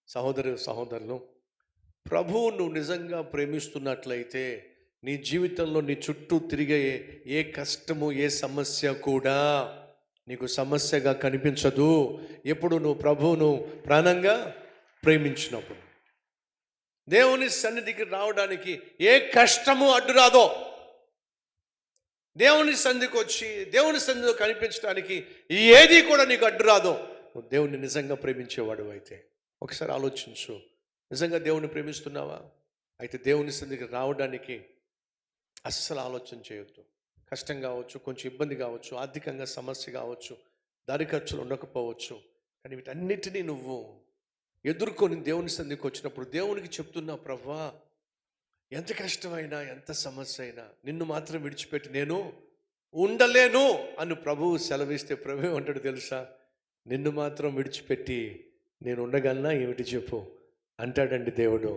సహోదరులు, ప్రభువు నువ్వు నిజంగా ప్రేమిస్తున్నట్లయితే నీ జీవితంలో నీ చుట్టూ తిరిగే ఏ కష్టము ఏ సమస్య కూడా నీకు సమస్యగా కనిపించదు. ఎప్పుడు నువ్వు ప్రభువును ప్రాణంగా ప్రేమించినప్పుడు దేవుని సన్నిధికి రావడానికి ఏ కష్టము అడ్డు రాదో, దేవుని సన్నిధికి వచ్చి దేవుని సన్నిధిలో కనిపించడానికి ఏది కూడా నీకు అడ్డు రాదో, నువ్వు దేవుణ్ణి నిజంగా ప్రేమించేవాడు అయితే ఒకసారి ఆలోచించు. నిజంగా దేవుని ప్రేమిస్తున్నావా? అయితే దేవుని సన్నిధికి రావడానికి అస్సలు ఆలోచన చేయొద్దు. కష్టం కావచ్చు, కొంచెం ఇబ్బంది కావచ్చు, ఆర్థికంగా సమస్య కావచ్చు, దారి ఖర్చులు ఉండకపోవచ్చు, కానీ వీటన్నిటినీ నువ్వు ఎదుర్కొని దేవుని సన్నిధికి వచ్చినప్పుడు దేవునికి చెప్తున్నా, ప్రభువా ఎంత కష్టమైనా ఎంత సమస్య అయినా నిన్ను మాత్రం విడిచిపెట్టి నేను ఉండలేను అని ప్రభువు సెలవిస్తే ప్రభు ఏమంటాడు తెలుసా? నిన్ను మాత్రం విడిచిపెట్టి నేను ఉండగలనా ఏమిటి చెప్పు అంటాడండి దేవుడు.